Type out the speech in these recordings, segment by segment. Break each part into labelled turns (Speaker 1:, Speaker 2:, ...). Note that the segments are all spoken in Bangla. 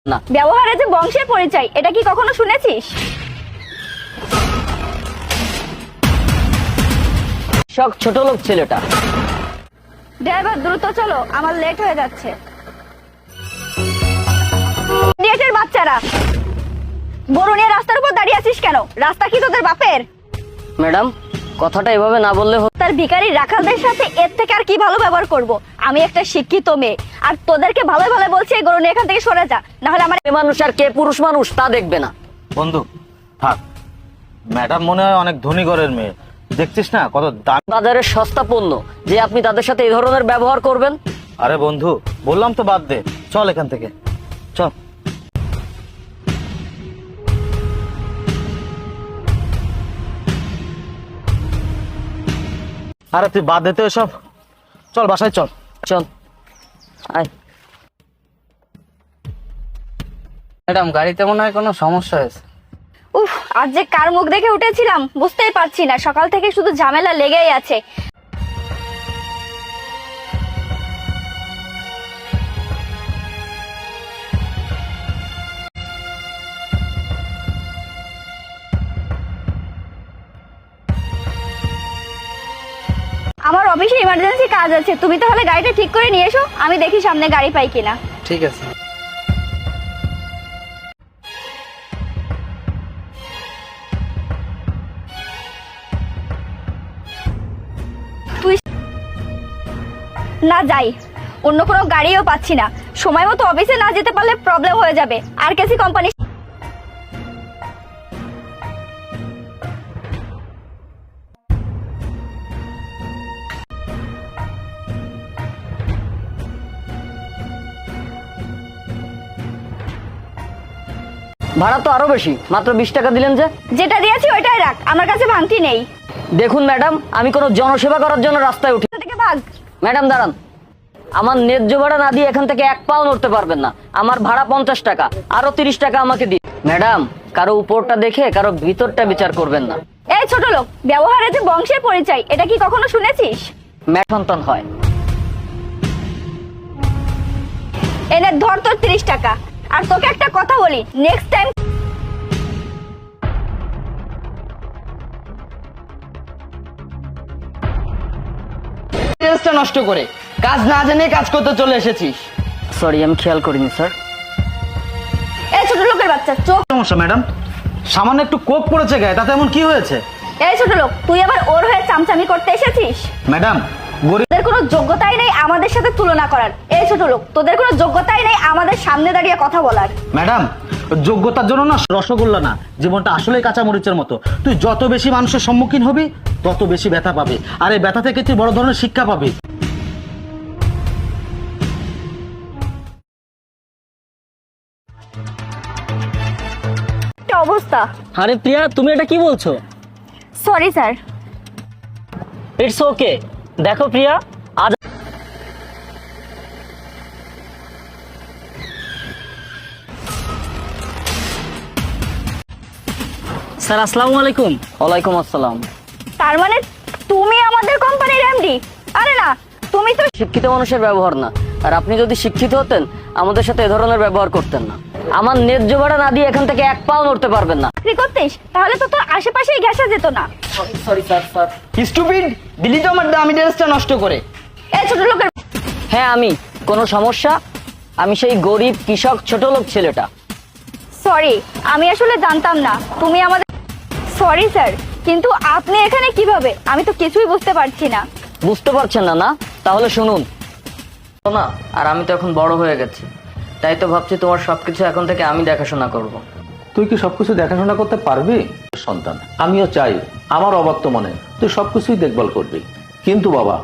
Speaker 1: না।
Speaker 2: ব্যবহারে যে বংশের পরিচয়, এটা কি কখনো শুনেছিস?
Speaker 1: সব ছোট লোক ছেলেটা।
Speaker 2: ড্রাইভার দ্রুত চলো, আমার লেট হয়ে যাচ্ছে। ইডিয়েটের বাচ্চারা, গরু নিয়ে রাস্তার উপর দাঁড়িয়ে আছিস কেন? রাস্তা কি তোদের বাপের?
Speaker 1: ম্যাডাম, কথাটা এভাবে না বললে
Speaker 2: তার ভিখারি রাখালদের সাথে এর থেকে আর কি ভালো ব্যবহার করব? আমি একটা শিক্ষিত মেয়ে, আর তোদেরকে ভালো ভালো বলছি এই গরু নিয়ে এখান থেকে সরে যা, না হলে আমার
Speaker 1: মেয়ে মানুষ আর কে পুরুষ মানুষ তা দেখবে না।
Speaker 3: বন্ধু থাক, ম্যাডাম মনে হয় অনেক ধনী ঘরের মেয়ে, দেখছিস না কত দাম।
Speaker 1: বাজারের সস্তা পণ্য যে আপনি তাদের সাথে এই ধরনের ব্যবহার করবেন।
Speaker 3: আরে বন্ধু, বললাম তো বাদ দে, চল এখান থেকে চল। আরে তুই বাদ দে তো এসব, চল বাসায় চল।
Speaker 1: চল আয়।
Speaker 4: ম্যাডাম, গাড়িতে মনে হয় কোনো সমস্যা হয়েছে।
Speaker 2: উফ, আজ যে কার মুখ দেখে উঠেছিলাম বুঝতেই পারছি না, সকাল থেকে শুধু ঝামেলা লেগেই আছে। আমার অফিসে ইমার্জেন্সি কাজ আছে, তুমি তাহলে গাড়িটা ঠিক করে নিয়ে এসো, আমি দেখি সামনে গাড়ি পাই কিনা।
Speaker 4: ঠিক আছে।
Speaker 2: তুই না যাই, অন্য কোনো গাড়িও পাচ্ছি না, সময় মতো অফিসে না যেতে পারলে প্রবলেম হয়ে যাবে। আর কেসি কোম্পানি
Speaker 1: ভাড়া তো আরো বেশি, মাত্র 20 টাকা দিলেন যে।
Speaker 2: যেটা দিয়েছি ওইটাই রাখ, আমার কাছে ভাঙতি নেই।
Speaker 1: দেখুন ম্যাডাম, আমি কোনো জনসেবা করার জন্য রাস্তায় উঠি।
Speaker 2: এখান থেকে ভাগ।
Speaker 1: ম্যাডাম দাঁড়ান, আমার ন্যায্য ভাড়া না দিয়ে এখান থেকে এক পাও নড়তে পারবেন না। আমার ভাড়া 50 টাকা, আরো 30 টাকা আমাকে দিন। ম্যাডাম, কারো উপরটা দেখে কারো ভিতরটা বিচার করবেন না।
Speaker 2: এই ছোট লোক, ব্যবহারে যে বংশের পরিচয়, এটা কি কখনো শুনেছিস?
Speaker 1: সন্তান হয়।
Speaker 2: এনে ধর তোর 30 টাকা। আর তোকে একটা কথা বলি, নেক্সট টাইম
Speaker 4: টেস্টটা নষ্ট করে কাজ না জেনে কাজ করতে চলে এসেছিস।
Speaker 1: সরি, আমি খেয়াল করিনি স্যার।
Speaker 2: এই ছোট লোকের বাচ্চা, চোখ।
Speaker 3: সমস্যা ম্যাডাম, সামান্য একটু কোপ পড়েছে গায়ে, তাতে এমন কি হয়েছে?
Speaker 2: এই ছোট লোক, তুই আবার ওর হয়ে চামচামি করতে এসেছিস?
Speaker 3: ম্যাডাম, গরিব
Speaker 2: তোদের কোনো যোগ্যতাই নেই আমাদের সাথে তুলনা করার। এই ছোট লোক, তোদের কোনো যোগ্যতাই নেই আমাদের সামনে দাঁড়িয়ে কথা বলার।
Speaker 3: ম্যাডাম, যোগ্যতার জন্য না রসগোল্লা না, জীবনটা আসলেই কাঁচা মরিচের মতো। তুই যত বেশি মানুষের সম্মুখীন হবি তত বেশি ব্যথা পাবি, আর এই ব্যথা থেকে তুই বড় ধরনের শিক্ষা পাবি।
Speaker 2: একটা অবস্থা।
Speaker 1: আরে প্রিয়া, তুমি এটা কি বলছো?
Speaker 2: Sorry sir.
Speaker 1: It's okay. দেখো প্রিয়া, আজ স্যার আসসালামু আলাইকুম। ওয়ালাইকুম আসসালাম।
Speaker 2: তার মানে তুমি আমাদের কোম্পানির এমডি? আরে না, তুমি তো
Speaker 1: শিক্ষিত মানুষের ব্যবহার না, আর আপনি যদি শিক্ষিত হতেন আমাদের সাথে এ ধরনের ব্যবহার করতেন না। আমার ন্যায্য ভাড়া না দিয়ে এখান থেকে এক পাও নড়তে পারবেন না।
Speaker 2: চাকরি করতিস তাহলে তো তোর আশেপাশেই ঘেঁষা যেত না।
Speaker 1: Sorry sir. স্যার,
Speaker 4: স্টুপিড, দিলি তো আমার দামি ড্রেসটা নষ্ট করে।
Speaker 2: এই ছোট লোকের,
Speaker 1: হ্যাঁ আমি। কোনো সমস্যা? আমি সেই গরিব কৃষক ছোট লোক ছেলেটা।
Speaker 2: সরি, আমি আসলে জানতাম না তুমি আমাদের। সরি স্যার, কিন্তু আপনি এখানে কিভাবে? আমি তো কিছুই বুঝতে পারছি না।
Speaker 1: বুঝতে পারছেন না? না তাহলে শুনুন না। আর আমি তো এখন বড় হয়ে গেছি, তাই তো ভাবছি তোমার সবকিছু এখন থেকে আমি দেখাশোনা করব।
Speaker 5: তুই কি সবকিছু দেখাশোনা করতে পারবি? সন্তান, আমিও চাই আমার অবাক্ত মনে তুই সবকিছুই দেখভাল করবি, কিন্তু বাবা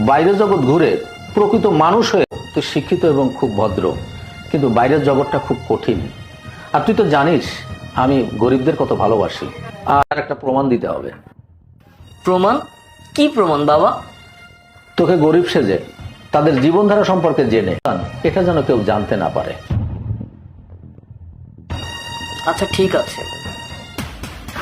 Speaker 5: বাইরের জগৎ ঘুরে প্রকৃত মানুষ হয়ে তুই শিক্ষিত এবং খুব ভদ্র, কিন্তু বাইরের জগৎটা খুব কঠিন। আর তুই তো জানিস আমি গরিবদের কত ভালোবাসি। আর একটা প্রমাণ দিতে হবে।
Speaker 1: প্রমাণ? কি প্রমাণ বাবা?
Speaker 5: তোকে গরিব সেজে তাদের জীবনধারা সম্পর্কে জেনে এটা যেন কেউ জানতে না পারে।
Speaker 1: আচ্ছা ঠিক আছে।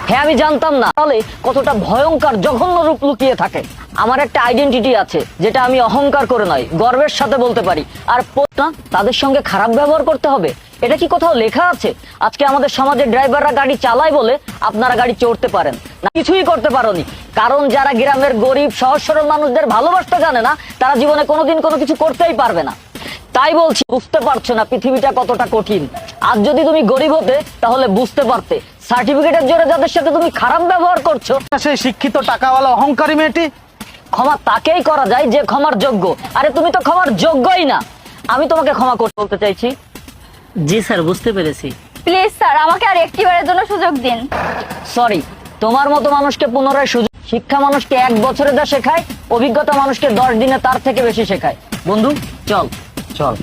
Speaker 1: হ্যাঁ আমি জানতাম না তাহলে কতটা ভয়ঙ্কর জঘন্য রূপ লুকিয়ে থাকে। আমার একটা আইডেন্টিটি আছে যেটা আমি অহংকার করে নয় গর্বের সাথে বলতে পারি। আর না, তাদের সঙ্গে খারাপ ব্যবহার করতে হবে এটা কি কোথাও লেখা আছে? আজকে আমাদের সমাজের ড্রাইভাররা গাড়ি চালায় বলে আপনারা গাড়ি চড়তে পারেন না, কিছুই করতে পারোনি। কারণ যারা গ্রামের গরিব সহজ সরল মানুষদের ভালোবাসতে জানে না, তারা জীবনে কোনোদিন কোনো কিছু করতেই পারবে না। তাই বলছি, বুঝতে পারছো না পৃথিবীটা কতটা কঠিন। আজ যদি তুমি গরিব হতে তাহলে বুঝতে পারতে সার্টিফিকেটের জোরে যাদের সাথে তুমি খারাপ ব্যবহার করছো।
Speaker 3: সেই শিক্ষিত টাকাওয়ালা অহংকারী মেয়েটি।
Speaker 1: ক্ষমা তাকেই করা যায় যে ক্ষমার যোগ্য। আরে তুমি তো ক্ষমার যোগ্যই না। আমি তোমাকে ক্ষমা করতে বলতে চাইছি।
Speaker 6: জি স্যার, বুঝতে পেরেছি।
Speaker 2: প্লিজ স্যার, আমাকে আর একটিবারের জন্য সুযোগ দিন।
Speaker 1: সরি, তোমার মতো মানুষকে পুনরায় সুযোগ। শিক্ষা মানুষকে 1 বছরে যা শেখায়, অভিজ্ঞতা মানুষকে 10 দিনে তার থেকে বেশি শেখায়। বন্ধু চল।
Speaker 3: চল।